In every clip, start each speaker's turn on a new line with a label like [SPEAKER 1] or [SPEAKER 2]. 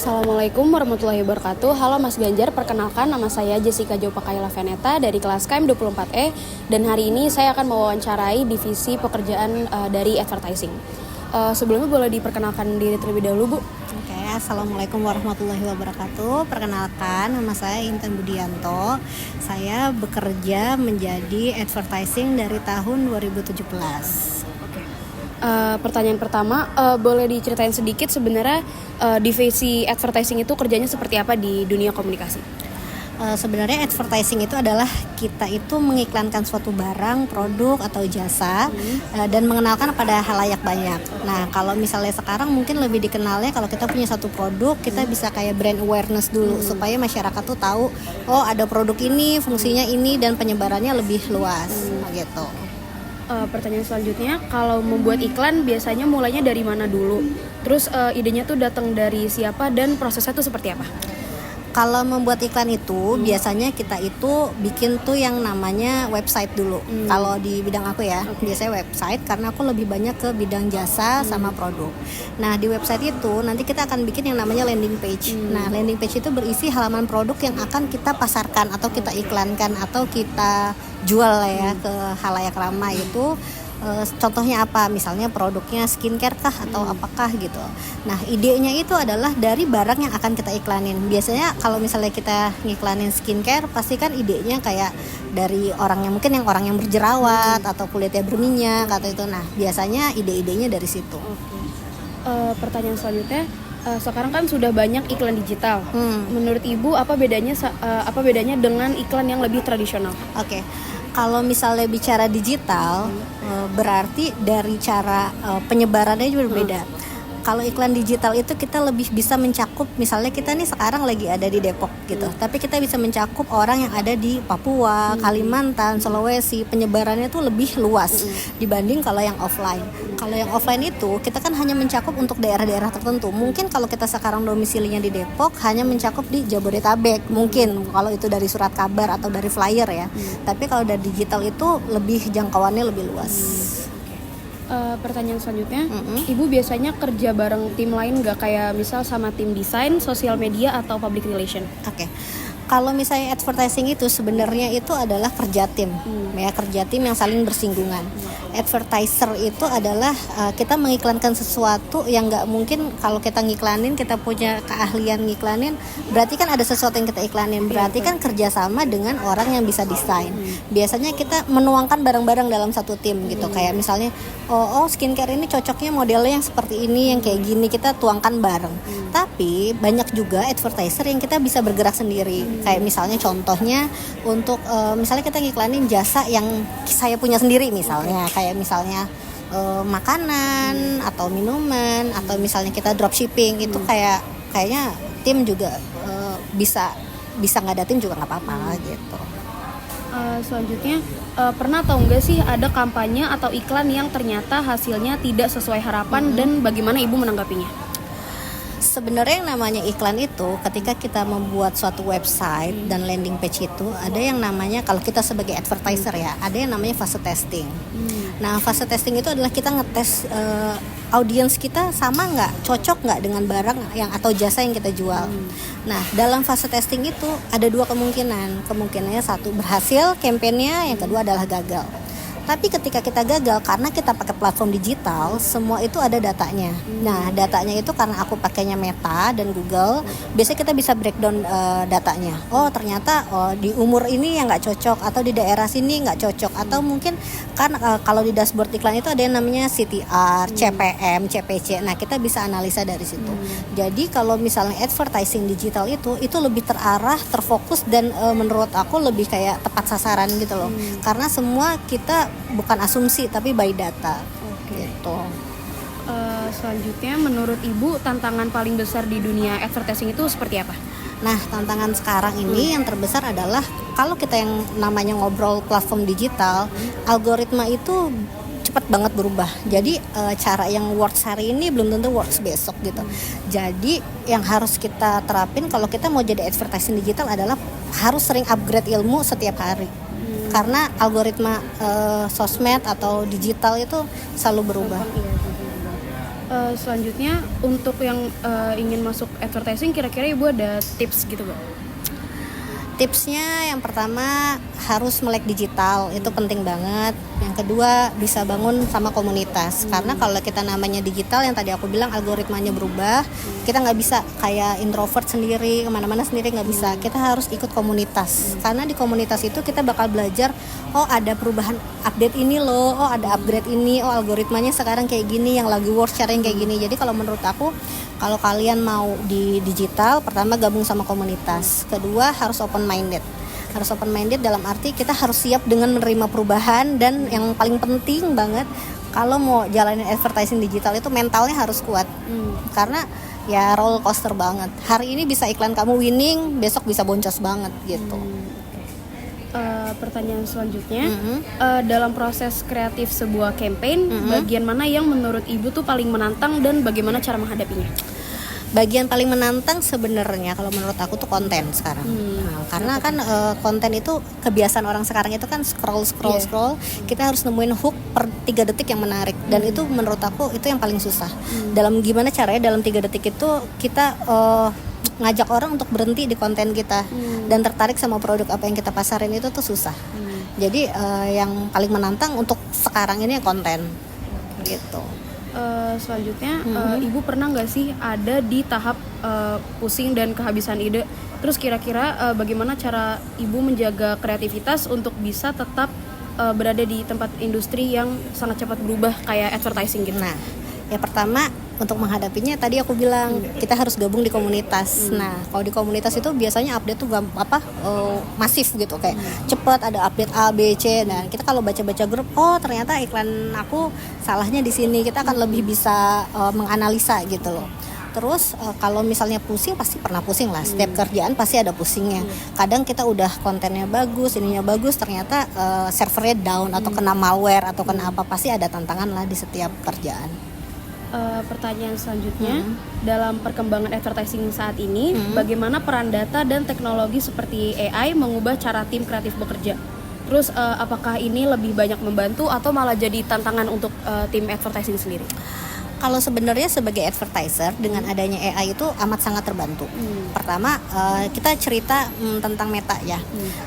[SPEAKER 1] Assalamualaikum warahmatullahi wabarakatuh. Halo Mas Ganjar, perkenalkan nama saya Jessica Jopakaila Veneta dari kelas KM 24E dan hari ini saya akan mewawancarai divisi pekerjaan dari advertising. Sebelumnya boleh diperkenalkan diri terlebih dahulu, Bu?
[SPEAKER 2] Oke, Assalamualaikum warahmatullahi wabarakatuh. Perkenalkan, nama saya Intan Budianto. Saya bekerja menjadi advertising dari tahun 2017.
[SPEAKER 1] Pertanyaan pertama, boleh diceritain sedikit sebenarnya divisi advertising itu kerjanya seperti apa di dunia komunikasi?
[SPEAKER 2] Sebenarnya advertising itu adalah kita itu mengiklankan suatu barang, produk atau jasa dan mengenalkan pada halayak banyak. Nah, kalau misalnya sekarang mungkin lebih dikenalnya kalau kita punya satu produk, kita bisa kayak brand awareness dulu supaya masyarakat tuh tahu, oh ada produk ini, fungsinya ini dan penyebarannya lebih luas gitu.
[SPEAKER 1] Pertanyaan selanjutnya, kalau membuat iklan biasanya mulainya dari mana dulu? Terus idenya tuh datang dari siapa dan prosesnya tuh seperti apa?
[SPEAKER 2] Kalau membuat iklan itu biasanya kita itu bikin tuh yang namanya website dulu. Kalau di bidang aku ya, biasanya website karena aku lebih banyak ke bidang jasa sama produk. Nah, di website itu nanti kita akan bikin yang namanya landing page. Nah, landing page itu berisi halaman produk yang akan kita pasarkan atau kita iklankan atau kita jual lah ya ke halayak ramai itu. Contohnya apa? Misalnya produknya skincare kah atau apakah gitu. Nah, idenya itu adalah dari barang yang akan kita iklanin. Biasanya kalau misalnya kita ngiklanin skincare, pasti kan idenya kayak dari orang yang berjerawat atau kulitnya berminyak atau itu. Nah, biasanya ide-idenya dari situ.
[SPEAKER 1] Pertanyaan selanjutnya, sekarang kan sudah banyak iklan digital. Menurut Ibu apa bedanya dengan iklan yang lebih tradisional?
[SPEAKER 2] Oke. Kalau misalnya bicara digital, berarti dari cara penyebarannya juga berbeda. Kalau iklan digital itu kita lebih bisa mencakup, misalnya kita nih sekarang lagi ada di Depok gitu, tapi kita bisa mencakup orang yang ada di Papua, Kalimantan, Sulawesi, penyebarannya tuh lebih luas dibanding kalau yang offline. Kalau yang offline itu kita kan hanya mencakup untuk daerah-daerah tertentu. Mungkin kalau kita sekarang domisilinya di Depok hanya mencakup di Jabodetabek, mungkin kalau itu dari surat kabar atau dari flyer ya. Tapi kalau dari digital itu lebih jangkauannya lebih luas.
[SPEAKER 1] Pertanyaan selanjutnya, Ibu biasanya kerja bareng tim lain nggak, kayak misal sama tim desain, sosial media atau public relation?
[SPEAKER 2] Oke. Kalau misalnya advertising itu sebenarnya itu adalah kerja tim, ya kerja tim yang saling bersinggungan. Advertiser itu adalah kita mengiklankan sesuatu yang nggak mungkin kalau kita ngiklanin, kita punya keahlian ngiklanin, berarti kan ada sesuatu yang kita iklanin, berarti kan kerjasama dengan orang yang bisa desain. Biasanya kita menuangkan barang-barang dalam satu tim gitu, kayak misalnya oh skincare ini cocoknya modelnya yang seperti ini, yang kayak gini, kita tuangkan bareng. Tapi banyak juga advertiser yang kita bisa bergerak sendiri. Kayak misalnya contohnya untuk misalnya kita ngiklanin jasa yang saya punya sendiri misalnya, kayak misalnya makanan atau minuman atau misalnya kita dropshipping itu kayaknya tim juga bisa nggak ada tim juga nggak apa-apa gitu.
[SPEAKER 1] Selanjutnya, pernah atau enggak sih ada kampanye atau iklan yang ternyata hasilnya tidak sesuai harapan dan bagaimana Ibu menanggapinya?
[SPEAKER 2] Sebenarnya yang namanya iklan itu ketika kita membuat suatu website dan landing page itu ada yang namanya, kalau kita sebagai advertiser ya, ada yang namanya fase testing. Nah, fase testing itu adalah kita ngetes audiens kita sama nggak, cocok nggak dengan barang yang atau jasa yang kita jual. Nah, dalam fase testing itu ada dua kemungkinannya, satu berhasil kampanyenya, yang kedua adalah gagal. Tapi ketika kita gagal karena kita pakai platform digital, semua itu ada datanya. Nah, datanya itu karena aku pakainya Meta dan Google, biasanya kita bisa breakdown datanya. Oh, ternyata di umur ini yang nggak cocok, atau di daerah sini nggak cocok, atau mungkin kan kalau di dashboard iklan itu ada yang namanya CTR, CPM, CPC. Nah, kita bisa analisa dari situ. Jadi kalau misalnya advertising digital itu lebih terarah, terfokus, dan menurut aku lebih kayak tepat sasaran gitu loh. Karena semua kita bukan asumsi tapi by data. Gitu.
[SPEAKER 1] Selanjutnya, menurut Ibu tantangan paling besar di dunia advertising itu seperti apa?
[SPEAKER 2] Nah, tantangan sekarang ini yang terbesar adalah kalau kita yang namanya ngobrol platform digital, algoritma itu cepat banget berubah. Jadi cara yang works hari ini belum tentu works besok gitu. Jadi yang harus kita terapin kalau kita mau jadi advertising digital adalah harus sering upgrade ilmu setiap hari. Karena algoritma sosmed atau digital itu selalu berubah.
[SPEAKER 1] Selanjutnya untuk yang ingin masuk advertising, kira-kira ibu ada tips gitu Mbak?
[SPEAKER 2] Tipsnya yang pertama harus melek digital, itu penting banget. Yang kedua bisa bangun sama komunitas, karena kalau kita namanya digital yang tadi aku bilang algoritmanya berubah, kita nggak bisa kayak introvert sendiri kemana-mana sendiri, nggak bisa. Kita harus ikut komunitas, karena di komunitas itu kita bakal belajar, oh ada perubahan update ini loh, oh ada upgrade ini, oh algoritmanya sekarang kayak gini, yang lagi work sharing kayak gini. Jadi kalau menurut aku, kalau kalian mau di digital, pertama gabung sama komunitas, kedua harus open minded. Harus open minded dalam arti kita harus siap dengan menerima perubahan, dan yang paling penting banget kalau mau jalanin advertising digital itu mentalnya harus kuat. Karena ya roller coaster banget. Hari ini bisa iklan kamu winning, besok bisa boncos banget gitu.
[SPEAKER 1] Pertanyaan selanjutnya, dalam proses kreatif sebuah campaign, bagian mana yang menurut ibu tuh paling menantang dan bagaimana cara menghadapinya?
[SPEAKER 2] Bagian paling menantang sebenarnya kalau menurut aku tuh konten sekarang. Karena kan konten itu kebiasaan orang sekarang itu kan scroll. Kita harus nemuin hook per 3 detik yang menarik, dan itu menurut aku itu yang paling susah. Dalam gimana caranya dalam 3 detik itu kita ngajak orang untuk berhenti di konten kita dan tertarik sama produk apa yang kita pasarin, itu tuh susah. Jadi yang paling menantang untuk sekarang ini konten gitu.
[SPEAKER 1] Selanjutnya, ibu pernah nggak sih ada di tahap pusing dan kehabisan ide? Terus kira-kira bagaimana cara ibu menjaga kreativitas untuk bisa tetap berada di tempat industri yang sangat cepat berubah kayak advertising gitu?
[SPEAKER 2] Nah, yang pertama untuk menghadapinya tadi aku bilang kita harus gabung di komunitas. Nah, kalau di komunitas itu biasanya update tuh masif gitu, kayak cepat ada update A, B, C. Dan kita kalau baca-baca grup, oh ternyata iklan aku salahnya di sini. Kita akan lebih bisa menganalisa gitu loh. Terus kalau misalnya pusing, pasti pernah pusing lah. Setiap kerjaan pasti ada pusingnya. Kadang kita udah kontennya bagus, ininya bagus, ternyata servernya down atau kena malware atau kena apa, pasti ada tantangan lah di setiap kerjaan.
[SPEAKER 1] Pertanyaan selanjutnya, dalam perkembangan advertising saat ini, bagaimana peran data dan teknologi seperti AI mengubah cara tim kreatif bekerja? Terus apakah ini lebih banyak membantu atau malah jadi tantangan untuk tim advertising sendiri?
[SPEAKER 2] Kalau sebenarnya sebagai advertiser dengan adanya AI itu amat sangat terbantu. Pertama kita cerita tentang Meta ya.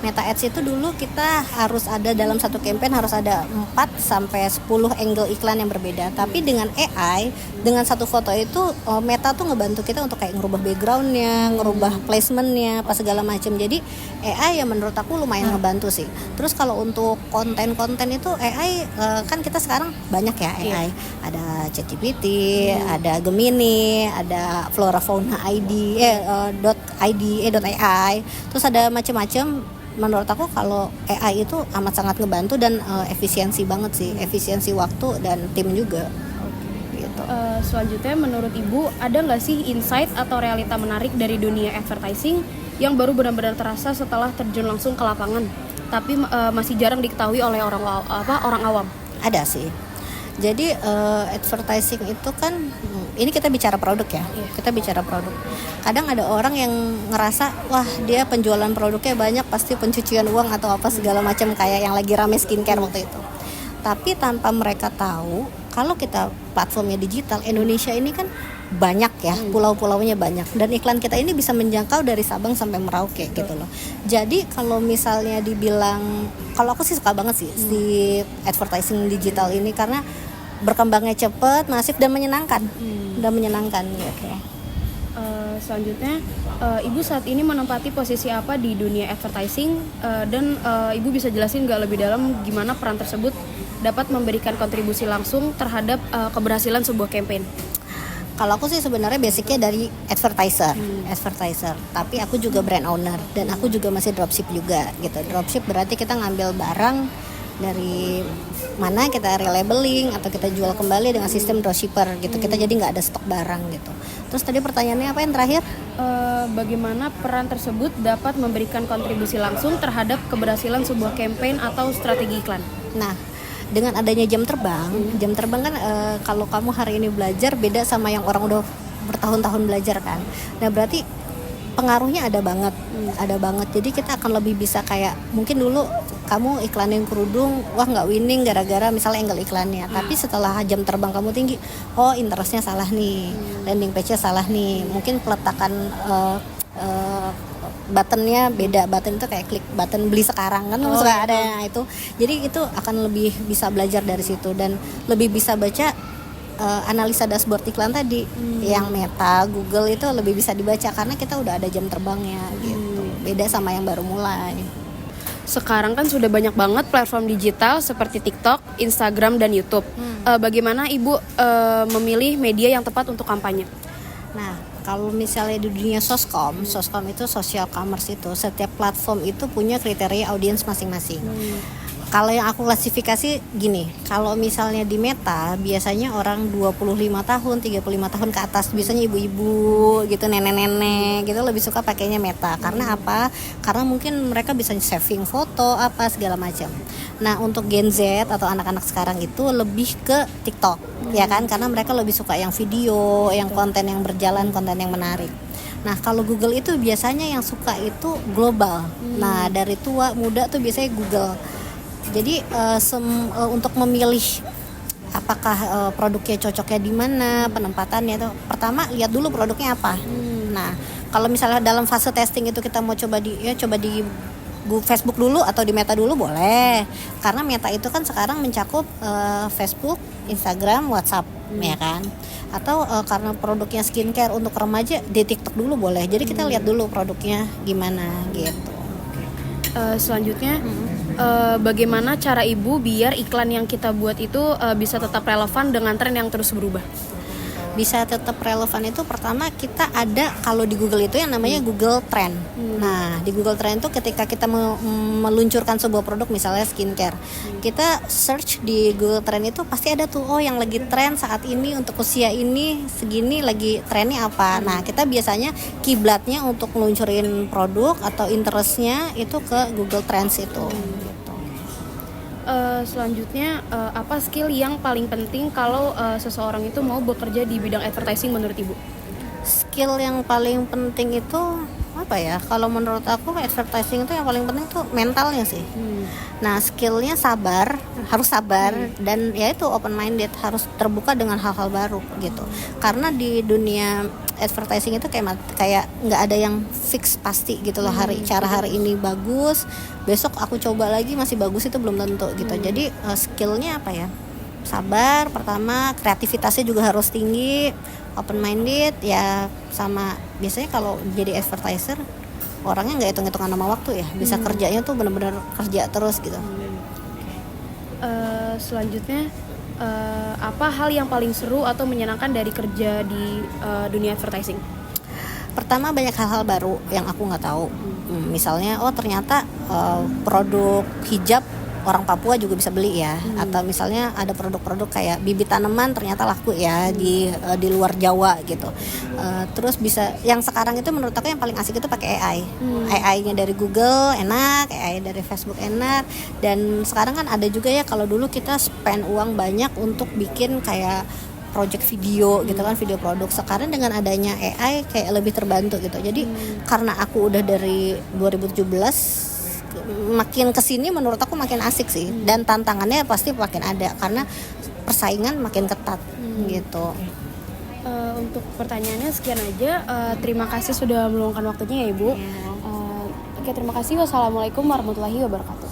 [SPEAKER 2] Meta Ads itu dulu kita harus ada dalam satu campaign harus ada 4 sampai 10 angle iklan yang berbeda. Tapi dengan AI, dengan satu foto itu Meta tuh ngebantu kita untuk kayak ngerubah backgroundnya, ngerubah placementnya, apa segala macam. Jadi AI ya menurut aku lumayan ngebantu sih. Terus kalau untuk konten-konten itu AI kan kita sekarang banyak ya AI. Ada ChatGPT, ada Gemini, ada Flora Fauna ID, .ai, terus ada macam-macam. Menurut aku kalau AI itu amat sangat ngebantu dan efisiensi banget sih, efisiensi waktu dan tim juga. Gitu.
[SPEAKER 1] Selanjutnya, menurut ibu ada nggak sih insight atau realita menarik dari dunia advertising yang baru benar-benar terasa setelah terjun langsung ke lapangan, tapi masih jarang diketahui oleh orang awam?
[SPEAKER 2] Ada sih. Jadi advertising itu kan, ini kita bicara produk ya, kita bicara produk. Kadang ada orang yang ngerasa, wah dia penjualan produknya banyak, pasti pencucian uang atau apa segala macam, kayak yang lagi rame skincare waktu itu. Tapi tanpa mereka tahu, kalau kita platformnya digital, Indonesia ini kan banyak ya, pulau-pulaunya banyak, dan iklan kita ini bisa menjangkau dari Sabang sampai Merauke gitu loh. Jadi kalau misalnya dibilang, kalau aku sih suka banget sih si advertising digital ini, karena berkembangnya cepat, masif, dan menyenangkan. Gitu.
[SPEAKER 1] Selanjutnya, ibu saat ini menempati posisi apa di dunia advertising, dan ibu bisa jelasin nggak lebih dalam gimana peran tersebut dapat memberikan kontribusi langsung terhadap keberhasilan sebuah campaign?
[SPEAKER 2] Kalau aku sih sebenarnya basicnya dari advertiser, tapi aku juga brand owner dan aku juga masih dropship juga gitu. Dropship berarti kita ngambil barang dari mana, kita relabeling atau kita jual kembali dengan sistem dropshipper gitu. Kita jadi nggak ada stok barang gitu. Terus tadi pertanyaannya apa yang terakhir?
[SPEAKER 1] Bagaimana peran tersebut dapat memberikan kontribusi langsung terhadap keberhasilan sebuah campaign atau strategi iklan?
[SPEAKER 2] Nah, dengan adanya jam terbang kan kalau kamu hari ini belajar beda sama yang orang udah bertahun-tahun belajar kan. Nah berarti pengaruhnya ada banget. Jadi kita akan lebih bisa kayak, mungkin dulu kamu iklanin kerudung, wah nggak winning gara-gara misalnya angle iklannya. Tapi setelah jam terbang kamu tinggi, oh interestnya salah nih, landing page-nya salah nih, mungkin peletakan buttonnya beda, button itu kayak klik button beli sekarang kan suka ada itu. Jadi itu akan lebih bisa belajar dari situ dan lebih bisa baca analisa dashboard iklan tadi. Yang Meta, Google itu lebih bisa dibaca karena kita udah ada jam terbangnya gitu. Beda sama yang baru mulai.
[SPEAKER 1] Sekarang kan sudah banyak banget platform digital seperti TikTok, Instagram, dan YouTube. Bagaimana Ibu memilih media yang tepat untuk kampanye?
[SPEAKER 2] Nah, kalau misalnya di dunia soskom itu social commerce itu, setiap platform itu punya kriteria audiens masing-masing. Kalau yang aku klasifikasi gini, kalau misalnya di Meta biasanya orang 25 tahun, 35 tahun ke atas, biasanya ibu-ibu gitu, nenek-nenek gitu lebih suka pakainya Meta. Karena apa? Karena mungkin mereka bisa saving foto apa segala macam. Nah, untuk Gen Z atau anak-anak sekarang itu lebih ke TikTok, ya kan? Karena mereka lebih suka yang video, yang konten yang berjalan, konten yang menarik. Nah, kalau Google itu biasanya yang suka itu global. Nah, dari tua muda tuh biasanya Google. Jadi untuk memilih apakah produknya cocoknya di mana, penempatannya itu pertama lihat dulu produknya apa. Nah, kalau misalnya dalam fase testing itu kita mau coba di Facebook dulu atau di Meta dulu boleh. Karena Meta itu kan sekarang mencakup Facebook, Instagram, WhatsApp, ya kan. Atau karena produknya skincare untuk remaja di TikTok dulu boleh. Jadi kita lihat dulu produknya gimana gitu.
[SPEAKER 1] Selanjutnya bagaimana cara Ibu biar iklan yang kita buat itu bisa tetap relevan dengan tren yang terus berubah?
[SPEAKER 2] Bisa tetap relevan itu pertama kita ada kalau di Google itu yang namanya Google Trend. Nah, di Google Trend itu ketika kita meluncurkan sebuah produk misalnya skincare, kita search di Google Trend itu pasti ada tuh yang lagi tren saat ini untuk usia ini segini lagi trennya apa. Nah, kita biasanya kiblatnya untuk meluncurin produk atau interestnya itu ke Google Trends itu.
[SPEAKER 1] Selanjutnya apa skill yang paling penting kalau seseorang itu mau bekerja di bidang advertising menurut Ibu?
[SPEAKER 2] Skill yang paling penting itu apa ya? Kalau menurut aku advertising itu yang paling penting itu mentalnya sih. Nah, skillnya harus sabar dan ya itu open minded, harus terbuka dengan hal-hal baru gitu. Karena di dunia advertising itu kayak nggak ada yang fix pasti gitu loh. Hari ini bagus, besok aku coba lagi masih bagus, itu belum tentu gitu. Jadi skillnya apa ya? Sabar pertama, kreativitasnya juga harus tinggi, open minded ya, sama biasanya kalau jadi advertiser orangnya nggak hitung-hitungan sama waktu ya, bisa kerjanya tuh benar-benar kerja terus gitu.
[SPEAKER 1] Selanjutnya apa hal yang paling seru atau menyenangkan dari kerja di dunia advertising?
[SPEAKER 2] Pertama, banyak hal-hal baru yang aku nggak tahu. Misalnya ternyata produk hijab orang Papua juga bisa beli ya, atau misalnya ada produk-produk kayak bibit tanaman ternyata laku ya di luar Jawa gitu. Terus bisa yang sekarang itu menurut aku yang paling asik itu pakai AI. AI-nya dari Google enak, AI dari Facebook enak, dan sekarang kan ada juga ya, kalau dulu kita spend uang banyak untuk bikin kayak project video gitu kan, video produk. Sekarang dengan adanya AI kayak lebih terbantu gitu. Jadi karena aku udah dari 2017 makin kesini menurut aku makin asik sih, dan tantangannya pasti makin ada karena persaingan makin ketat gitu.
[SPEAKER 1] Untuk pertanyaannya sekian aja. Terima kasih sudah meluangkan waktunya ya Ibu. Oke, terima kasih. Wassalamualaikum warahmatullahi wabarakatuh.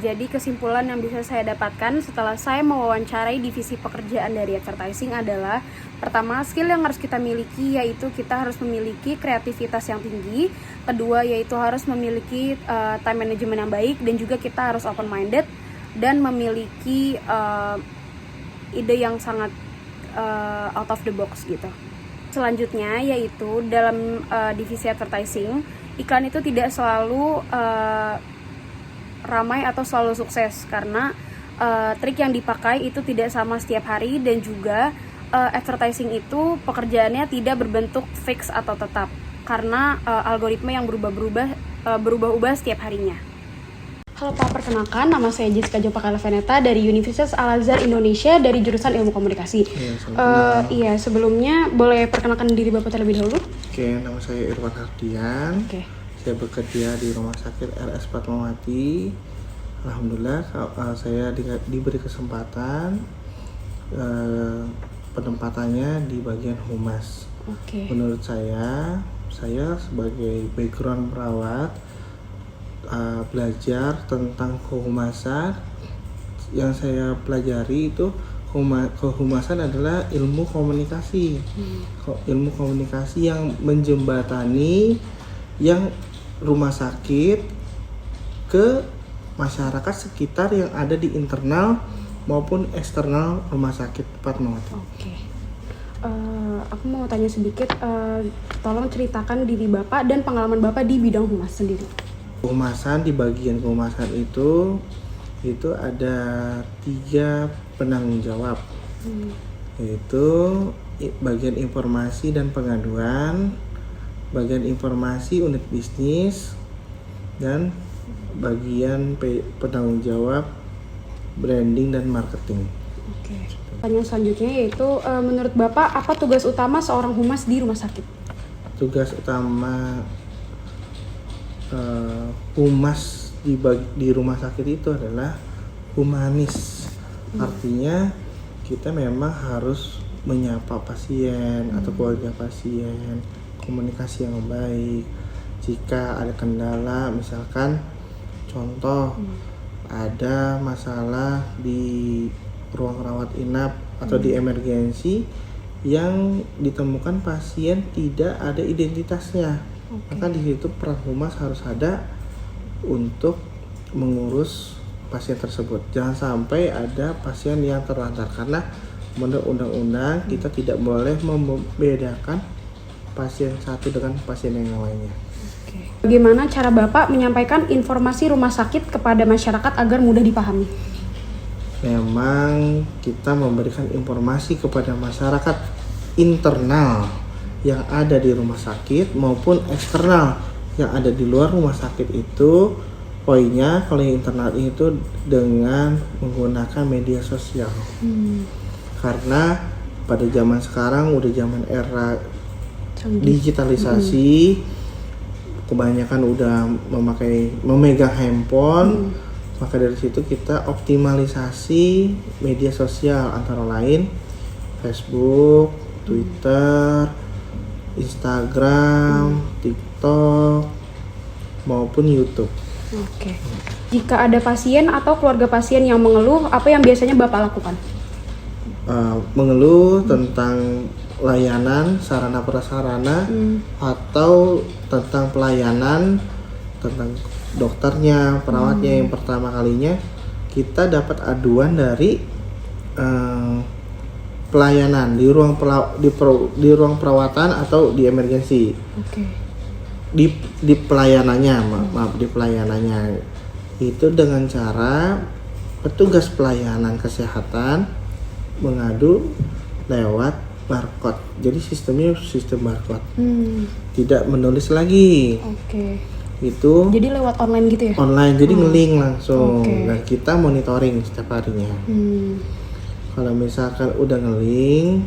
[SPEAKER 1] Jadi kesimpulan yang bisa saya dapatkan setelah saya mewawancarai divisi pekerjaan dari advertising adalah, pertama, skill yang harus kita miliki yaitu kita harus memiliki kreativitas yang tinggi. Kedua, yaitu harus memiliki time management yang baik, dan juga kita harus open minded dan memiliki ide yang sangat out of the box gitu. Selanjutnya yaitu dalam divisi advertising, iklan itu tidak selalu ramai atau selalu sukses, karena trik yang dipakai itu tidak sama setiap hari, dan juga advertising itu pekerjaannya tidak berbentuk fix atau tetap karena algoritma yang berubah-ubah setiap harinya. Halo Pak, perkenalkan nama saya Jessica Jopa Kayla Veneta dari Universitas Al-Azhar Indonesia dari jurusan Ilmu Komunikasi. Sebelumnya boleh perkenalkan diri Bapak terlebih dahulu?
[SPEAKER 3] Oke, nama saya Irwan Hardian. Saya bekerja di Rumah Sakit RS Fatmawati. Alhamdulillah saya diberi kesempatan penempatannya di bagian humas.
[SPEAKER 1] Oke.
[SPEAKER 3] Menurut saya sebagai background perawat belajar tentang kehumasan. Yang saya pelajari itu kehumasan adalah ilmu komunikasi. Ilmu komunikasi yang menjembatani yang rumah sakit ke masyarakat sekitar yang ada di internal maupun eksternal rumah sakit Fatmawati.
[SPEAKER 1] Oke. Aku mau tanya sedikit, tolong ceritakan diri Bapak dan pengalaman Bapak di bidang humas sendiri.
[SPEAKER 3] Kehumasan, di bagian kehumasan itu ada 3 penanggung jawab, yaitu bagian informasi dan pengaduan, bagian informasi unit bisnis, dan bagian penanggung jawab branding dan marketing.
[SPEAKER 1] Oke. Pertanyaan selanjutnya yaitu, menurut Bapak apa tugas utama seorang humas di rumah sakit?
[SPEAKER 3] Tugas utama humas di rumah sakit itu adalah humanis. Artinya kita memang harus menyapa pasien atau keluarga pasien, komunikasi yang baik. Jika ada kendala, misalkan contoh ada masalah di ruang rawat inap atau di emergensi yang ditemukan pasien tidak ada identitasnya, maka di situ peran humas harus ada untuk mengurus pasien tersebut. Jangan sampai ada pasien yang terlantar, karena menurut undang-undang kita tidak boleh membedakan pasien satu dengan pasien yang lainnya.
[SPEAKER 1] Bagaimana cara Bapak menyampaikan informasi rumah sakit kepada masyarakat agar mudah dipahami?
[SPEAKER 3] Memang kita memberikan informasi kepada masyarakat internal yang ada di rumah sakit maupun eksternal yang ada di luar rumah sakit itu. Poinnya kalau yang internal itu dengan menggunakan media sosial. Karena pada zaman sekarang udah zaman era digitalisasi, kebanyakan udah memegang handphone. Maka dari situ kita optimalisasi media sosial, antara lain Facebook, Twitter, Instagram, TikTok, maupun YouTube.
[SPEAKER 1] Oke. Jika ada pasien atau keluarga pasien yang mengeluh, apa yang biasanya Bapak lakukan?
[SPEAKER 3] Mengeluh tentang layanan, sarana prasarana, atau tentang pelayanan, tentang dokternya, perawatnya. Yang pertama kalinya kita dapat aduan dari pelayanan di ruang perawatan atau di emergensi. Di pelayanannya, di pelayanannya itu dengan cara petugas pelayanan kesehatan mengadu lewat barcode. Jadi sistemnya sistem barcode, tidak menulis lagi. Itu
[SPEAKER 1] jadi lewat online gitu ya?
[SPEAKER 3] Online, jadi nge-link langsung. Dan kita monitoring setiap harinya. Kalau misalkan udah nge-link,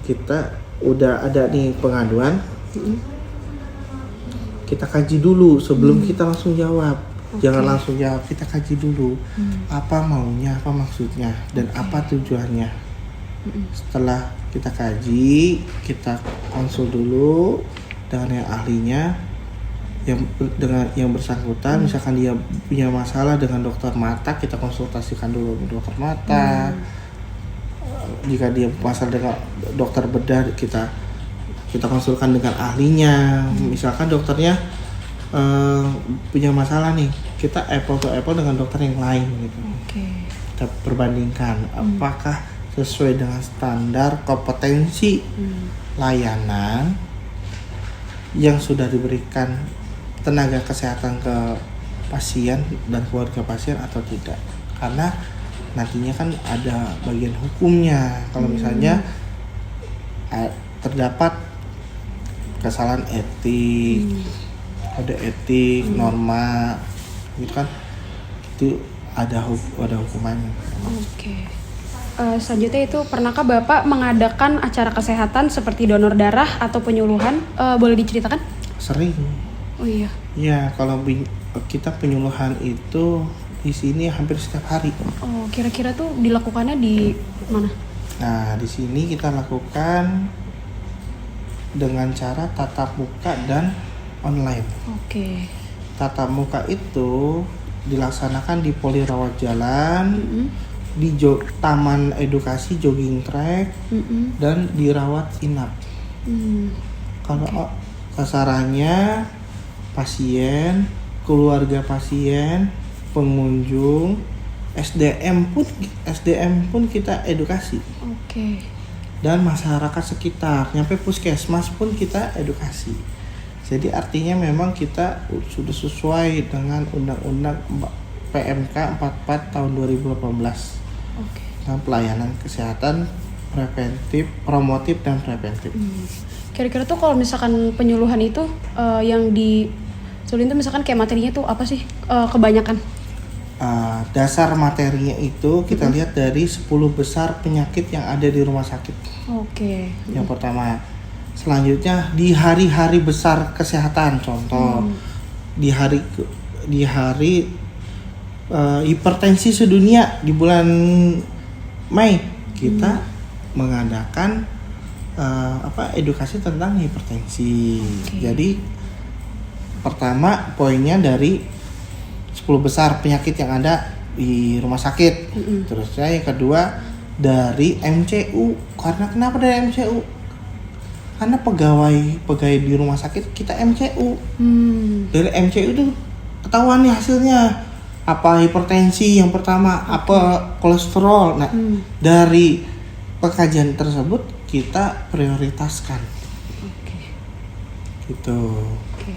[SPEAKER 3] kita udah ada nih pengaduan, kita kaji dulu sebelum kita langsung jawab. Jangan langsung jawab, kita kaji dulu apa maunya, apa maksudnya, dan apa tujuannya. Setelah kita kaji, kita konsul dulu dengan yang ahlinya, dengan yang bersangkutan. Misalkan dia punya masalah dengan dokter mata, kita konsultasikan dulu dengan dokter mata. Jika dia masalah dengan dokter bedah, kita konsulkan dengan ahlinya. Misalkan dokternya punya masalah nih, kita apple to apple dengan dokter yang lain gitu. Kita perbandingkan apakah sesuai dengan standar kompetensi layanan yang sudah diberikan tenaga kesehatan ke pasien dan keluarga pasien atau tidak. Karena nantinya kan ada bagian hukumnya. Kalau misalnya terdapat kesalahan etik, ada etik, norma gitu kan, itu ada hukumannya.
[SPEAKER 1] Selanjutnya itu, pernahkah Bapak mengadakan acara kesehatan seperti donor darah atau penyuluhan? Boleh diceritakan?
[SPEAKER 3] Sering.
[SPEAKER 1] Oh iya.
[SPEAKER 3] Ya, kalau kita penyuluhan itu di sini hampir setiap hari.
[SPEAKER 1] Oh, kira-kira tuh dilakukannya di mana?
[SPEAKER 3] Nah, di sini kita lakukan dengan cara tatap muka dan online.
[SPEAKER 1] Oke.
[SPEAKER 3] Tatap muka itu dilaksanakan di poli rawat jalan, di taman edukasi jogging track, dan di rawat inap. Kalau sasarannya pasien, keluarga pasien, pengunjung, SDM pun kita edukasi.
[SPEAKER 1] Oke.
[SPEAKER 3] Dan masyarakat sekitar, nyampe puskesmas pun kita edukasi. Jadi artinya memang kita sudah sesuai dengan Undang-Undang PMK 44 tahun 2018.
[SPEAKER 1] Oke.
[SPEAKER 3] Tentang pelayanan kesehatan preventif, promotif dan preventif.
[SPEAKER 1] Kira-kira tuh kalau misalkan penyuluhan itu yang di Sulin tuh misalkan kayak materinya tuh apa sih kebanyakan?
[SPEAKER 3] Dasar materinya itu kita lihat dari 10 besar penyakit yang ada di rumah sakit.
[SPEAKER 1] Oke.
[SPEAKER 3] Yang pertama. Selanjutnya di hari-hari besar kesehatan, contoh di hari hipertensi sedunia di bulan Mei kita mengadakan edukasi tentang hipertensi. Jadi pertama poinnya dari 10 besar penyakit yang ada di rumah sakit. Terusnya yang kedua dari MCU. Karena kenapa dari MCU? Karena pegawai di rumah sakit kita MCU. Dari MCU itu ketahuan nih hasilnya. Apa hipertensi yang pertama, apa kolesterol. Nah, dari pengkajian tersebut kita prioritaskan.
[SPEAKER 1] Oke.
[SPEAKER 3] Gitu.
[SPEAKER 1] Oke.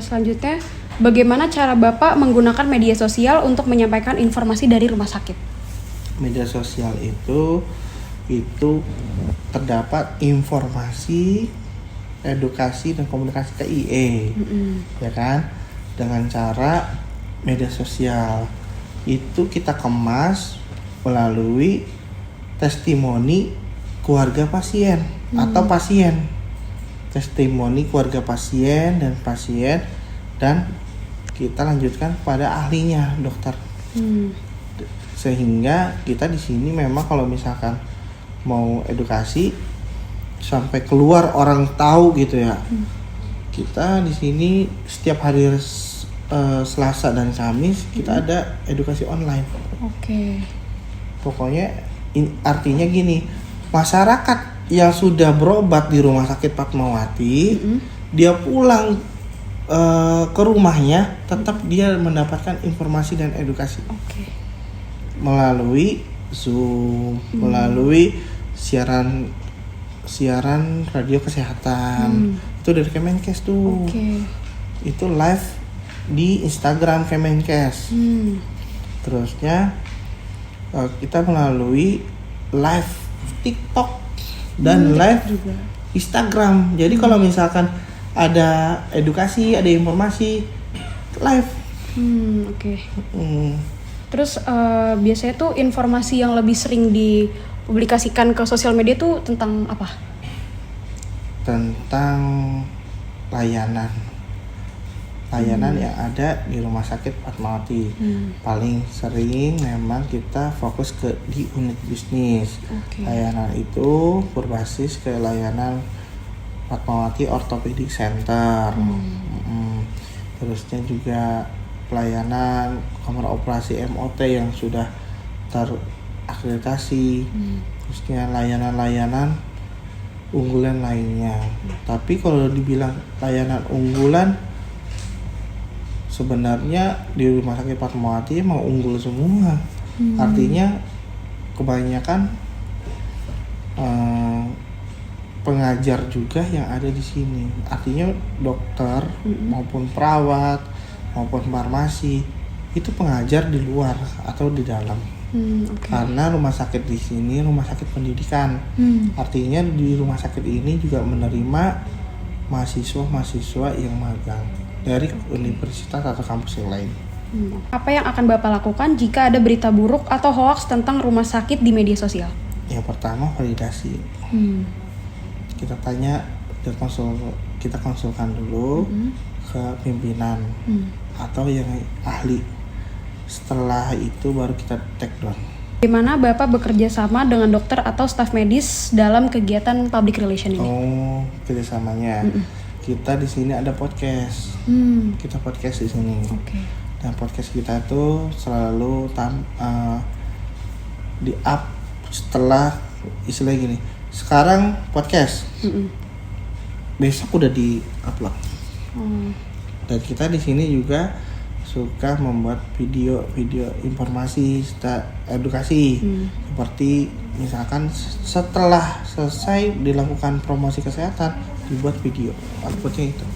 [SPEAKER 1] Selanjutnya, bagaimana cara Bapak menggunakan media sosial untuk menyampaikan informasi dari rumah sakit?
[SPEAKER 3] Media sosial itu terdapat informasi, edukasi dan komunikasi TIE, ya kan? Dengan cara media sosial itu kita kemas melalui testimoni keluarga pasien atau pasien, testimoni keluarga pasien dan kita lanjutkan pada ahlinya dokter. Sehingga kita di sini memang kalau misalkan mau edukasi sampai keluar orang tahu gitu ya. Kita di sini setiap hari Selasa dan Kamis kita ada edukasi online.
[SPEAKER 1] Oke.
[SPEAKER 3] Pokoknya artinya gini, masyarakat yang sudah berobat di Rumah Sakit Fatmawati, dia pulang ke rumahnya tetap dia mendapatkan informasi dan edukasi.
[SPEAKER 1] Oke.
[SPEAKER 3] Melalui Zoom, melalui siaran radio kesehatan. Itu dari Kemenkes tuh.
[SPEAKER 1] Oke.
[SPEAKER 3] Itu live di Instagram Kemenkes. Terusnya kita melalui live TikTok dan live
[SPEAKER 1] juga
[SPEAKER 3] Instagram. Jadi kalau misalkan ada edukasi, ada informasi live.
[SPEAKER 1] Oke. Terus biasanya tuh informasi yang lebih sering dipublikasikan ke sosial media tuh tentang apa?
[SPEAKER 3] Tentang layanan yang ada di Rumah Sakit Fatmawati. Paling sering memang kita fokus di unit bisnis. Layanan itu berbasis ke layanan Fatmawati Orthopedic Center. Terusnya juga pelayanan kamar operasi MOT yang sudah terakreditasi. Terusnya layanan-layanan unggulan lainnya. Tapi kalau dibilang layanan unggulan, sebenarnya di Rumah Sakit Fatmawati emang unggul semua. Artinya kebanyakan pengajar juga yang ada di sini. Artinya dokter maupun perawat maupun farmasi itu pengajar di luar atau di dalam. Karena rumah sakit di sini rumah sakit pendidikan. Artinya di rumah sakit ini juga menerima mahasiswa yang magang dari universitas atau kampus yang lain.
[SPEAKER 1] Apa yang akan Bapak lakukan jika ada berita buruk atau hoaks tentang rumah sakit di media sosial?
[SPEAKER 3] Yang pertama validasi. Kita tanya kita konsulkan dulu ke pimpinan atau yang ahli. Setelah itu baru kita take down.
[SPEAKER 1] Bagaimana Bapak bekerja sama dengan dokter atau staf medis dalam kegiatan public relation ini?
[SPEAKER 3] Oh, kerjasamanya. Kita di sini ada podcast. Kita podcast di sini.
[SPEAKER 1] Oke.
[SPEAKER 3] Dan podcast kita tuh selalu di up setelah istilah gini. Sekarang podcast. Besok udah di upload. Dan kita di sini juga suka membuat video informasi edukasi seperti misalkan setelah selesai dilakukan promosi kesehatan dibuat video outputnya itu.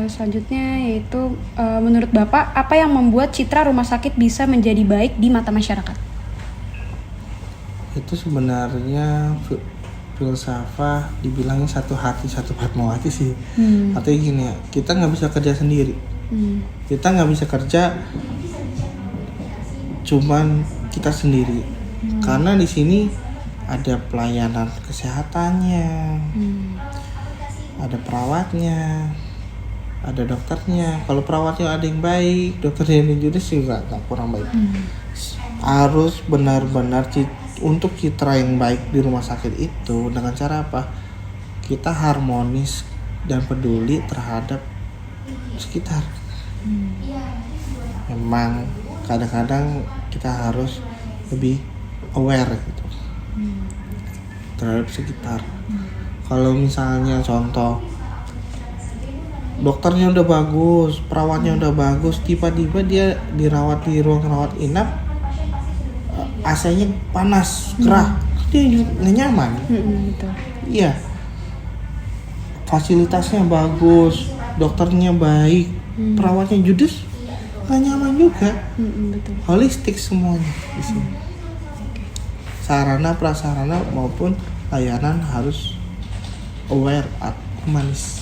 [SPEAKER 1] Selanjutnya yaitu menurut Bapak apa yang membuat citra rumah sakit bisa menjadi baik di mata masyarakat?
[SPEAKER 3] Itu sebenarnya filsafah dibilangnya satu hati satu hati sih. Artinya gini ya, kita nggak bisa kerja sendiri. Kita nggak bisa kerja cuman kita sendiri. Karena di sini ada pelayanan kesehatannya, ada perawatnya, ada dokternya. Kalau perawatnya ada yang baik, dokternya yang judes juga nggak kurang baik. Harus benar-benar untuk citra yang baik di rumah sakit itu dengan cara apa? Kita harmonis dan peduli terhadap sekitar. Memang kadang-kadang kita harus lebih aware gitu terhadap sekitar. Kalau misalnya contoh dokternya udah bagus, perawatnya udah bagus, tiba-tiba dia dirawat di ruang rawat inap, AC-nya panas, gerah, dia nggak nyaman.
[SPEAKER 1] Betul.
[SPEAKER 3] Iya, fasilitasnya bagus, dokternya baik, perawatnya judes, nggak nyaman juga.
[SPEAKER 1] Betul.
[SPEAKER 3] Holistik semuanya di sini. Sarana prasarana maupun layanan harus aware, humanis.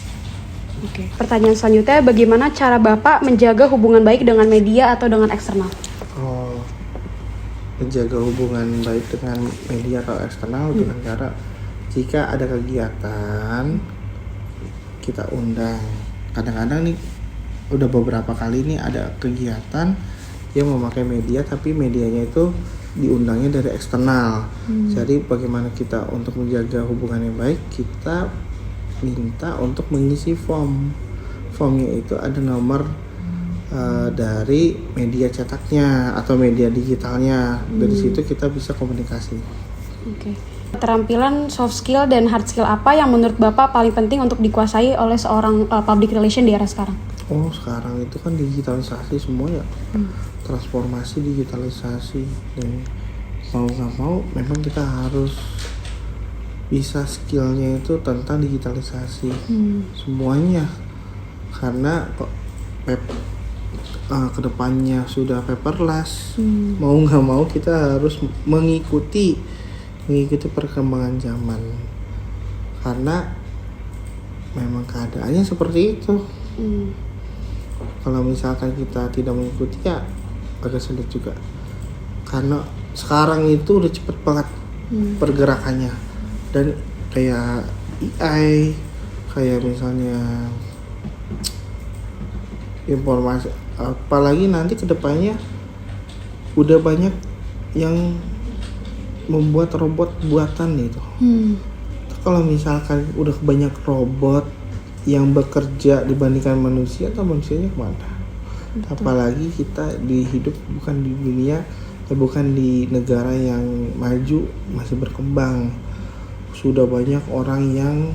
[SPEAKER 1] Oke. Pertanyaan selanjutnya, bagaimana cara Bapak menjaga hubungan baik dengan media atau dengan eksternal?
[SPEAKER 3] Menjaga hubungan baik dengan media atau eksternal dengan cara jika ada kegiatan kita undang. Kadang-kadang nih udah beberapa kali nih ada kegiatan yang memakai media tapi medianya itu diundangnya dari eksternal. Jadi bagaimana kita untuk menjaga hubungan yang baik, kita minta untuk mengisi formnya itu ada nomor dari media cetaknya atau media digitalnya. Dari situ kita bisa komunikasi.
[SPEAKER 1] Oke. Keterampilan soft skill dan hard skill apa yang menurut Bapak paling penting untuk dikuasai oleh seorang public relation di era sekarang?
[SPEAKER 3] Sekarang itu kan digitalisasi semua ya. Transformasi digitalisasi, dan mau nggak mau memang kita harus bisa skillnya itu tentang digitalisasi semuanya, karena kok kedepannya sudah paperless. Mau nggak mau kita harus mengikuti perkembangan zaman, karena memang keadaannya seperti itu. Kalau misalkan kita tidak mengikuti ya agak sulit juga, karena sekarang itu udah cepet banget pergerakannya. Dan kayak AI, kayak misalnya informasi, apalagi nanti kedepannya udah banyak yang membuat robot buatan gitu. Kalau misalkan udah banyak robot yang bekerja dibandingkan manusia, atau manusianya kemana? Apalagi kita hidup bukan di dunia, bukan di negara yang maju, masih berkembang. Sudah banyak orang yang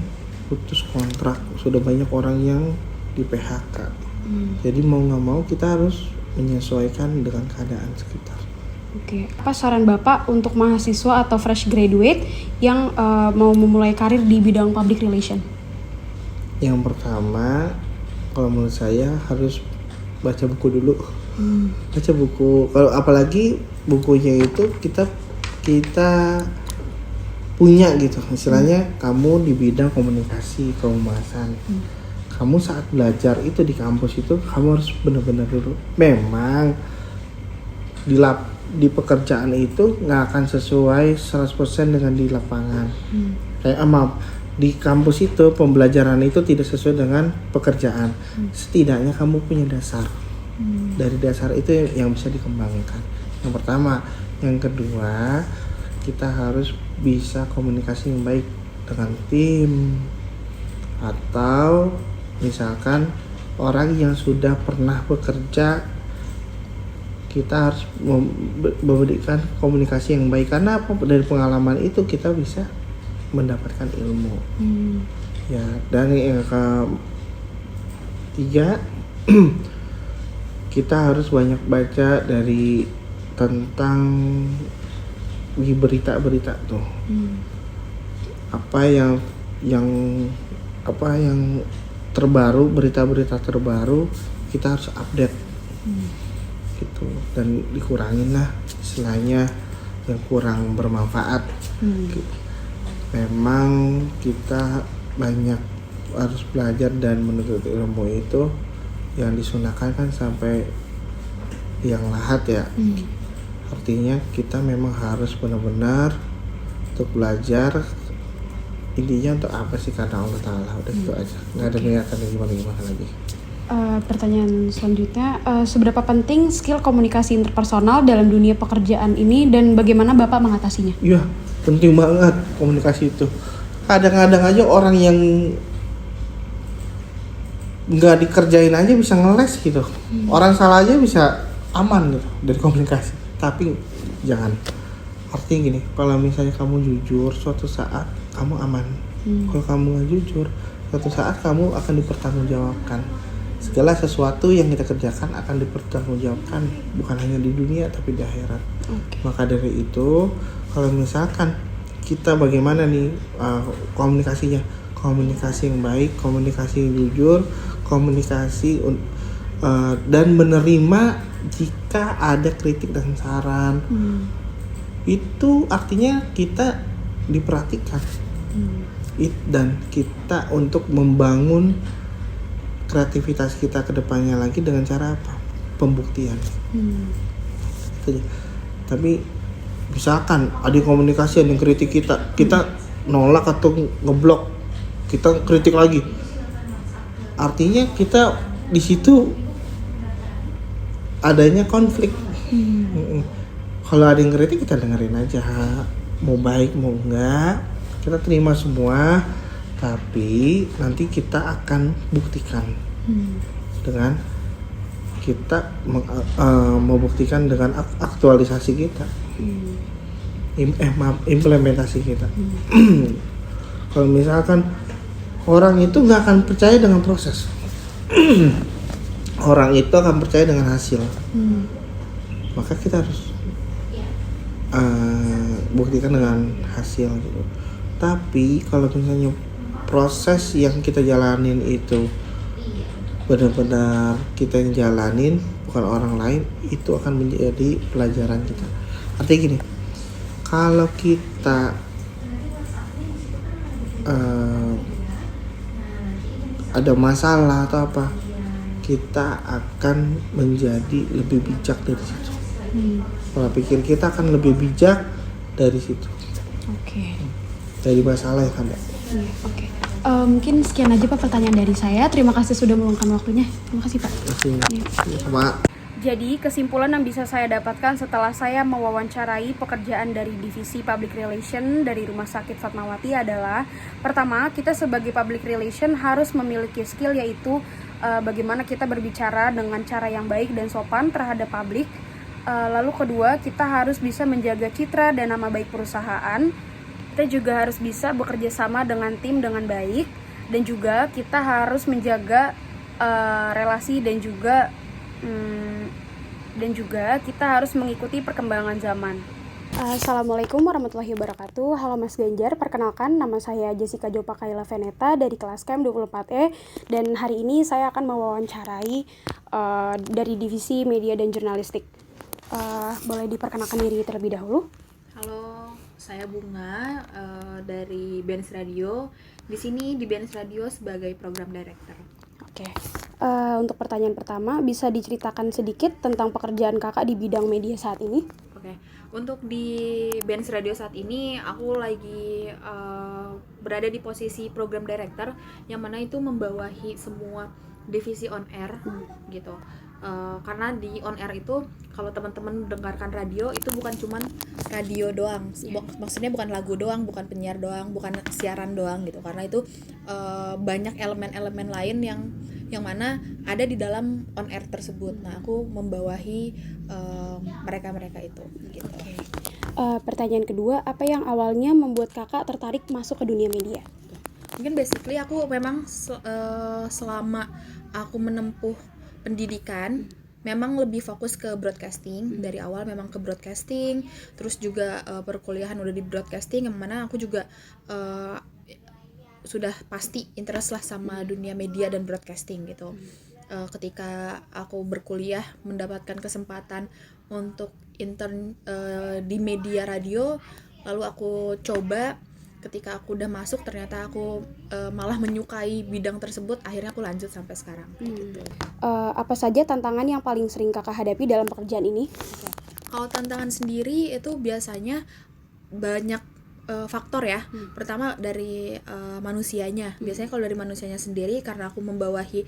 [SPEAKER 3] putus kontrak, sudah banyak orang yang di PHK. Jadi mau nggak mau kita harus menyesuaikan dengan keadaan sekitar.
[SPEAKER 1] Oke, apa saran Bapak untuk mahasiswa atau fresh graduate yang mau memulai karir di bidang public relation?
[SPEAKER 3] Yang pertama, kalau menurut saya harus baca buku dulu. Baca buku, kalau apalagi bukunya itu kita punya gitu. Istilahnya kamu di bidang komunikasi, kehumasan. Kamu saat belajar itu di kampus itu kamu harus benar-benar dulu. Memang di pekerjaan itu nggak akan sesuai 100% dengan di lapangan. Kayak di kampus itu pembelajaran itu tidak sesuai dengan pekerjaan. Setidaknya kamu punya dasar. dari dasar itu yang bisa dikembangkan. Yang pertama, yang kedua, kita harus bisa komunikasi yang baik dengan tim, atau misalkan orang yang sudah pernah bekerja, kita harus memberikan komunikasi yang baik, karena apa? Dari pengalaman itu kita bisa mendapatkan ilmu. Ya, dan yang ketiga, kita harus banyak baca dari tentang di berita-berita tuh. Apa yang terbaru, berita-berita terbaru kita harus update. Gitu, dan dikurangin lah istilahnya yang kurang bermanfaat. Memang kita banyak harus belajar dan menuntut ilmu itu yang disunahkan kan sampai yang lahat ya. Artinya kita memang harus benar-benar untuk belajar. Intinya untuk apa sih? Karena Allah Ta'ala, udah itu aja, nggak ada niatan gimana-gimana lagi.
[SPEAKER 1] Pertanyaan selanjutnya, seberapa penting skill komunikasi interpersonal dalam dunia pekerjaan ini dan bagaimana Bapak mengatasinya?
[SPEAKER 3] Iya, penting banget komunikasi itu. Kadang-kadang aja orang yang nggak dikerjain aja bisa ngeles gitu. Orang salah aja bisa aman gitu dari komunikasi. Tapi jangan. Artinya gini, kalau misalnya kamu jujur, suatu saat kamu aman. Kalau kamu nggak jujur, suatu saat kamu akan dipertanggungjawabkan. Segala sesuatu yang kita kerjakan akan dipertanggungjawabkan, bukan hanya di dunia tapi di akhirat. Maka dari itu, kalau misalkan kita bagaimana nih komunikasinya, komunikasi yang baik, komunikasi yang jujur, komunikasi dan menerima jika ada kritik dan saran. Itu artinya kita diperhatikan. Dan kita untuk membangun kreativitas kita ke depannya lagi dengan cara apa? Pembuktian. Tapi misalkan ada komunikasi, ada yang kritik kita nolak atau ngeblok, kita kritik lagi. Artinya kita di situ adanya konflik. Kalau ada yang kritik kita dengerin aja, mau baik mau enggak kita terima semua, tapi nanti kita akan buktikan dengan kita membuktikan dengan aktualisasi kita, implementasi kita. Kalau misalkan orang itu nggak akan percaya dengan proses, orang itu akan percaya dengan hasil. Maka kita harus buktikan dengan hasil gitu. Tapi kalau misalnya proses yang kita jalanin itu benar-benar kita yang jalanin, bukan orang lain, itu akan menjadi pelajaran kita. Artinya gini, kalau kita ada masalah atau apa, kita akan menjadi lebih bijak dari situ. Pola pikir kita akan lebih bijak dari situ. Dari masalah yang ada.
[SPEAKER 1] Mungkin sekian aja Pak pertanyaan dari saya. Terima kasih sudah meluangkan waktunya. Terima kasih Pak.
[SPEAKER 3] Sama.
[SPEAKER 1] Jadi kesimpulan yang bisa saya dapatkan setelah saya mewawancarai pekerjaan dari Divisi Public Relation dari Rumah Sakit Fatmawati adalah, pertama, kita sebagai Public Relation harus memiliki skill, yaitu bagaimana kita berbicara dengan cara yang baik dan sopan terhadap publik. Lalu kedua, kita harus bisa menjaga citra dan nama baik perusahaan. Kita juga harus bisa bekerja sama dengan tim dengan baik, dan juga kita harus menjaga relasi dan juga kita harus mengikuti perkembangan zaman. Assalamualaikum warahmatullahi wabarakatuh. Halo Mas Ganjar, perkenalkan nama saya Jessica Jopa Kaila Veneta dari kelas KM 24E, dan hari ini saya akan mewawancarai dari Divisi Media dan Jurnalistik. Boleh diperkenalkan diri terlebih dahulu?
[SPEAKER 4] Halo, saya Bunga dari BNS Radio. Di sini di BNS Radio sebagai program director.
[SPEAKER 1] Oke. Untuk pertanyaan pertama, bisa diceritakan sedikit tentang pekerjaan kakak di bidang media saat ini?
[SPEAKER 4] Oke. Untuk di BNS Radio saat ini, aku lagi berada di posisi program director, yang mana itu membawahi semua divisi on air gitu. Karena di on air itu kalau teman-teman mendengarkan radio itu bukan cuman radio doang, maksudnya bukan lagu doang, bukan penyiar doang, bukan siaran doang gitu, karena itu banyak elemen-elemen lain yang mana ada di dalam on air tersebut. Nah, aku membawahi mereka-mereka itu gitu.
[SPEAKER 1] Pertanyaan kedua, apa yang awalnya membuat kakak tertarik masuk ke dunia media?
[SPEAKER 4] Mungkin basically aku memang selama aku menempuh pendidikan memang lebih fokus ke broadcasting. Dari awal memang ke broadcasting, terus juga perkuliahan udah di broadcasting, yang mana aku juga sudah pasti interest lah sama dunia media dan broadcasting gitu. Ketika aku berkuliah mendapatkan kesempatan untuk intern di media radio, lalu aku coba. Ketika aku udah masuk ternyata aku malah menyukai bidang tersebut, akhirnya aku lanjut sampai sekarang gitu.
[SPEAKER 1] Apa saja tantangan yang paling sering kakak hadapi dalam pekerjaan ini?
[SPEAKER 4] Kalau tantangan sendiri itu biasanya banyak faktor ya. Pertama dari manusianya. Biasanya kalau dari manusianya sendiri, karena aku membawahi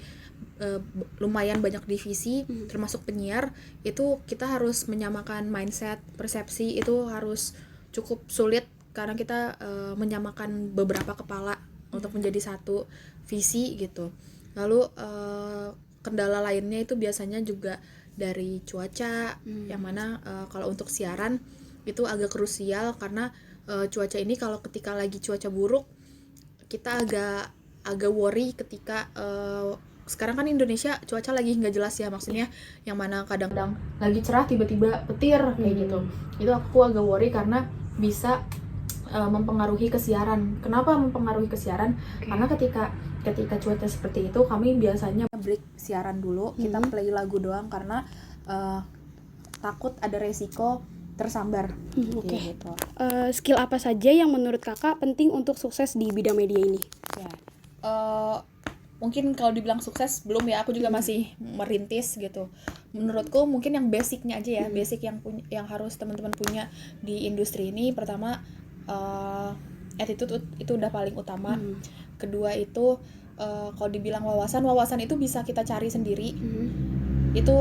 [SPEAKER 4] lumayan banyak divisi, termasuk penyiar, itu kita harus menyamakan mindset, persepsi itu harus cukup sulit karena kita menyamakan beberapa kepala untuk menjadi satu visi gitu. Lalu kendala lainnya itu biasanya juga dari cuaca, yang mana kalau untuk siaran itu agak krusial karena cuaca ini kalau ketika lagi cuaca buruk kita agak worry ketika sekarang kan Indonesia cuaca lagi nggak jelas ya, maksudnya yang mana kadang-kadang lagi cerah tiba-tiba petir kayak gitu. Itu aku agak worry karena bisa mempengaruhi kesiaran. Kenapa mempengaruhi kesiaran? Karena ketika cuaca seperti itu kami biasanya break siaran dulu, kita play lagu doang karena takut ada resiko tersambar. Gitu.
[SPEAKER 1] Skill apa saja yang menurut kakak penting untuk sukses di bidang media ini?
[SPEAKER 4] Ya. Mungkin kalau dibilang sukses belum ya, aku juga masih merintis gitu. Menurutku mungkin yang basicnya aja ya, basic yang harus teman-teman punya di industri ini. Pertama, attitude itu udah paling utama. Kedua itu kalau dibilang wawasan itu bisa kita cari sendiri. Itu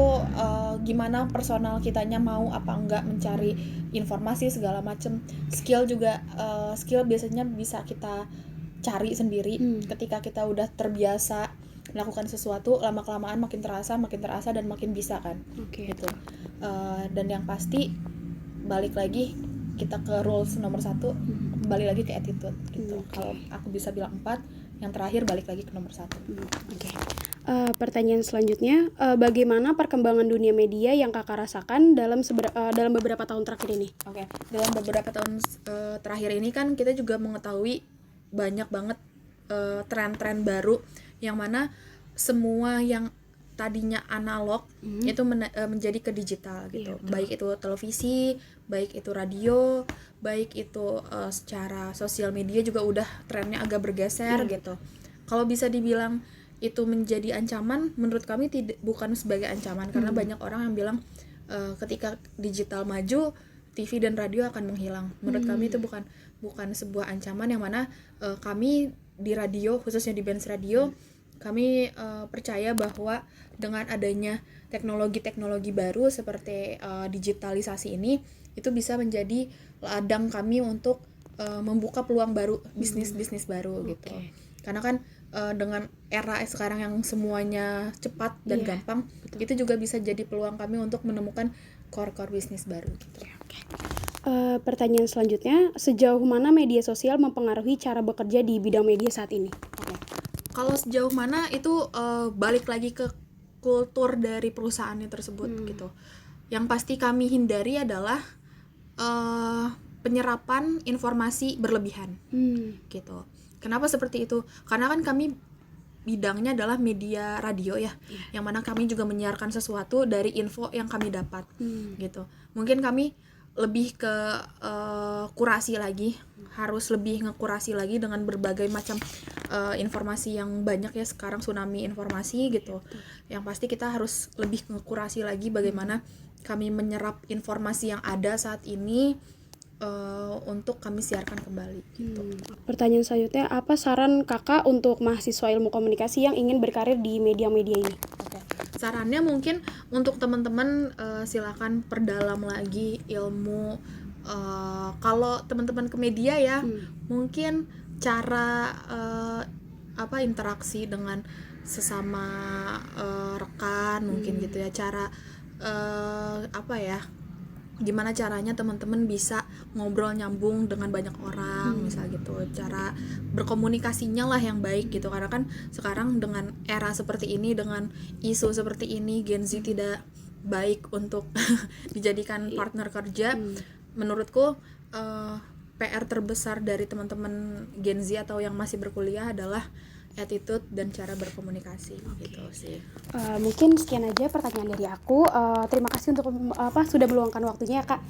[SPEAKER 4] gimana personal kitanya mau apa enggak mencari informasi segala macem. Skill juga skill biasanya bisa kita cari sendiri. Ketika kita udah terbiasa melakukan sesuatu, lama-kelamaan makin terasa dan makin bisa kan. Gitu. Dan yang pasti balik lagi kita ke rules nomor 1, balik lagi ke attitude gitu. Kalau aku bisa bilang 4, yang terakhir balik lagi ke nomor 1.
[SPEAKER 1] Pertanyaan selanjutnya, bagaimana perkembangan dunia media yang kakak rasakan dalam beberapa tahun terakhir ini?
[SPEAKER 4] Dalam beberapa tahun terakhir ini kan kita juga mengetahui banyak banget tren-tren baru, yang mana semua yang tadinya analog itu menjadi ke digital gitu. Baik itu televisi, baik itu radio, baik itu secara sosial media juga udah trennya agak bergeser gitu. Kalau bisa dibilang itu menjadi ancaman, menurut kami bukan sebagai ancaman, karena banyak orang yang bilang ketika digital maju, TV dan radio akan menghilang. Menurut kami itu bukan sebuah ancaman, yang mana kami di radio, khususnya di Benz Radio, kami percaya bahwa dengan adanya teknologi-teknologi baru seperti digitalisasi ini, itu bisa menjadi ladang kami untuk membuka peluang baru, bisnis-bisnis baru gitu. Karena kan dengan era sekarang yang semuanya cepat dan gampang, itu juga bisa jadi peluang kami untuk menemukan core bisnis baru gitu.
[SPEAKER 1] Pertanyaan selanjutnya, sejauh mana media sosial mempengaruhi cara bekerja di bidang media saat ini?
[SPEAKER 4] Kalau sejauh mana itu balik lagi ke kultur dari perusahaannya tersebut gitu. Yang pasti kami hindari adalah penyerapan informasi berlebihan gitu. Kenapa seperti itu? Karena kan kami bidangnya adalah media radio ya, yang mana kami juga menyiarkan sesuatu dari info yang kami dapat gitu. Mungkin kami lebih ke kurasi lagi, harus lebih ngekurasi lagi dengan berbagai macam informasi yang banyak ya sekarang, tsunami informasi gitu. Yang pasti kita harus lebih ngekurasi lagi bagaimana kami menyerap informasi yang ada saat ini untuk kami siarkan kembali gitu.
[SPEAKER 1] Pertanyaan selanjutnya, apa saran kakak untuk mahasiswa ilmu komunikasi yang ingin berkarir di media-media ini?
[SPEAKER 4] sarannya mungkin untuk teman-teman silakan perdalam lagi ilmu. Kalau teman-teman ke media ya, mungkin cara interaksi dengan sesama rekan mungkin gitu ya, cara gimana caranya teman-teman bisa ngobrol nyambung dengan banyak orang, misal gitu, cara berkomunikasinya lah yang baik gitu, karena kan sekarang dengan era seperti ini, dengan isu seperti ini, Gen Z tidak baik untuk dijadikan partner kerja. Menurutku PR terbesar dari teman-teman Gen Z atau yang masih berkuliah adalah attitude dan cara berkomunikasi gitu sih.
[SPEAKER 1] Mungkin sekian aja pertanyaan dari aku. Terima kasih untuk sudah meluangkan waktunya ya, Kak.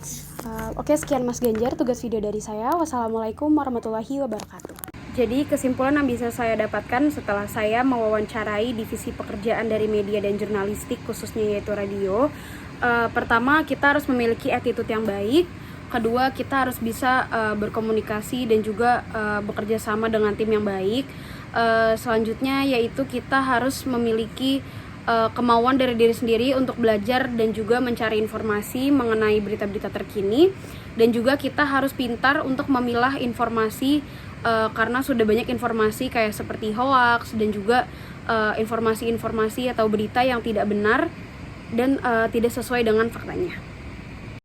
[SPEAKER 1] Oke, sekian Mas Ganjar, tugas video dari saya. Wassalamualaikum warahmatullahi wabarakatuh. Jadi kesimpulan yang bisa saya dapatkan setelah saya mewawancarai divisi pekerjaan dari media dan jurnalistik khususnya yaitu radio, pertama kita harus memiliki attitude yang baik. Kedua, kita harus bisa berkomunikasi dan juga bekerja sama dengan tim yang baik. Selanjutnya yaitu kita harus memiliki kemauan dari diri sendiri untuk belajar dan juga mencari informasi mengenai berita-berita terkini, dan juga kita harus pintar untuk memilah informasi karena sudah banyak informasi kayak seperti hoax dan juga informasi-informasi atau berita yang tidak benar dan tidak sesuai dengan faktanya.